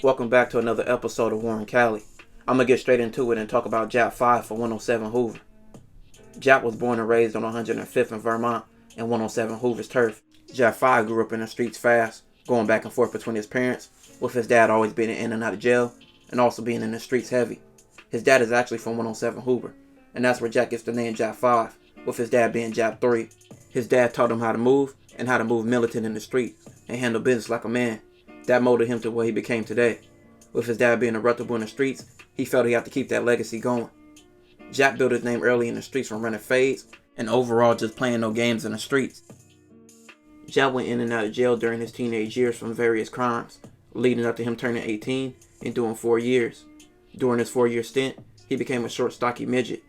Welcome back to another episode of Warren Cali. I'm going to get straight into it and talk about Jap5 for 107 Hoover. Jap was born and raised on 105th in Vermont and 107 Hoover's turf. Jap5 grew up in the streets fast, going back and forth between his parents, with his dad always being in and out of jail and also being in the streets heavy. His dad is actually from 107 Hoover, and that's where Jap gets the name Jap5, with his dad being Jap3. His dad taught him how to move and how to move militant in the street and handle business like a man. That molded him to what he became today. With his dad being eruptible in the streets, he felt he had to keep that legacy going. Jap built his name early in the streets from running fades and overall just playing no games in the streets. Jap went in and out of jail during his teenage years from various crimes, leading up to him turning 18 and doing 4 years. During his 4-year stint, he became a short, stocky midget.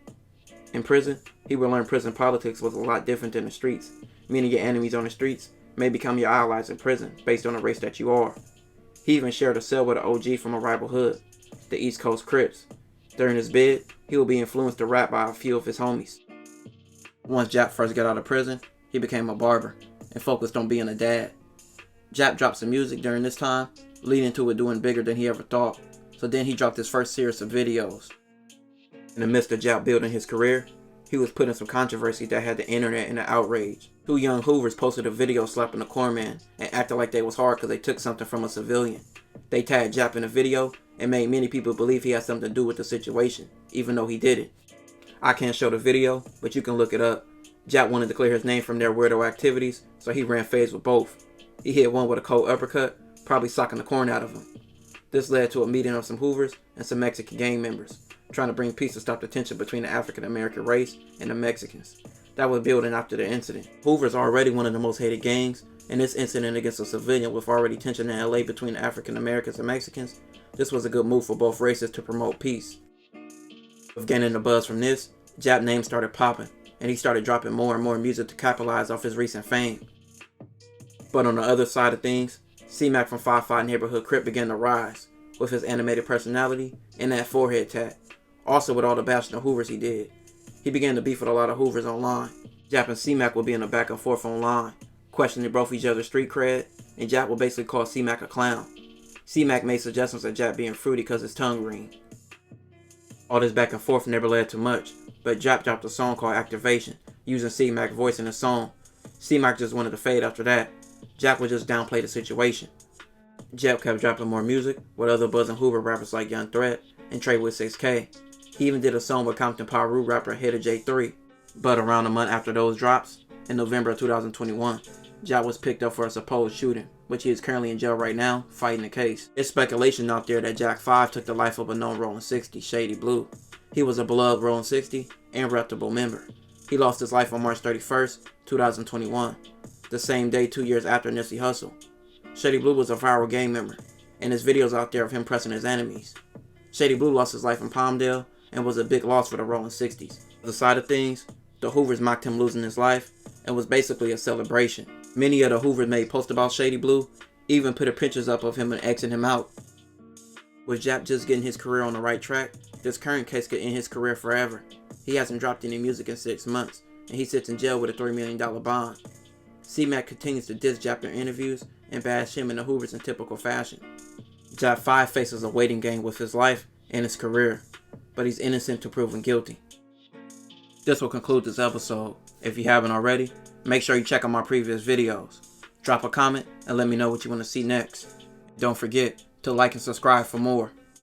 In prison, he would learn prison politics was a lot different than the streets, meaning your enemies on the streets may become your allies in prison based on the race that you are. He even shared a cell with an OG from a rival hood, the East Coast Crips. During his bid, he would be influenced to rap by a few of his homies. Once Jap first got out of prison, he became a barber and focused on being a dad. Jap dropped some music during this time, leading to it doing bigger than he ever thought. So then he dropped his first series of videos. In the midst of Jap building his career, he was put in some controversy that had the internet in an outrage. 2 young Hoovers posted a video slapping a corpsman and acted like they was hard because they took something from a civilian. They tagged Jap in the video and made many people believe he had something to do with the situation, even though he didn't. I can't show the video, but you can look it up. Jap wanted to clear his name from their weirdo activities, so he ran fades with both. He hit one with a cold uppercut, probably socking the corn out of him. This led to a meeting of some Hoovers and some Mexican gang members, trying to bring peace to stop the tension between the African American race and the Mexicans. That was building after the incident. Hoover's already one of the most hated gangs, and this incident against a civilian with already tension in LA between African Americans and Mexicans, this was a good move for both races to promote peace. With gaining the buzz from this, Jap name started popping, and he started dropping more and more music to capitalize off his recent fame. But on the other side of things, C-Mac from 5-5 Neighborhood Crip began to rise, with his animated personality and that forehead tat. Also with all the bashing of Hoovers he did. He began to beef with a lot of Hoovers online. Jap and C-Mac would be in a back and forth online, questioning both each other's street cred, and Jap would basically call C-Mac a clown. C-Mac made suggestions of Jap being fruity because his tongue green. All this back and forth never led to much, but Jap dropped a song called Activation, using C-Mac's voice in the song. C-Mac just wanted to fade after that. Jap would just downplay the situation. Jap kept dropping more music with other buzzing Hoover rappers like Young Threat and Trey with 6K. He even did a song with Compton Hoover Rapper Jap5. But around a month after those drops, in November of 2021, Jap was picked up for a supposed shooting, which he is currently in jail right now, fighting the case. There's speculation out there that Jap5 took the life of a known Rolling 60, Shady Blue. He was a beloved Rolling 60 and reputable member. He lost his life on March 31st, 2021, the same day 2 years after Nipsey Hussle. Shady Blue was a viral gang member, and there's videos out there of him pressing his enemies. Shady Blue lost his life in Palmdale and was a big loss for the Rolling 60s. On the side of things, the Hoovers mocked him losing his life and was basically a celebration. Many of the Hoovers made posts about Shady Blue, even put pictures up of him and Xing him out. With Jap just getting his career on the right track, this current case could end his career forever. He hasn't dropped any music in 6 months, and he sits in jail with a $3 million bond. C-Mac continues to diss Jap in interviews and bash him and the Hoovers in typical fashion. Jap5 faces a waiting game with his life and his career, but he's innocent to proven guilty. This will conclude this episode. If you haven't already, make sure you check out my previous videos. Drop a comment and let me know what you want to see next. Don't forget to like and subscribe for more.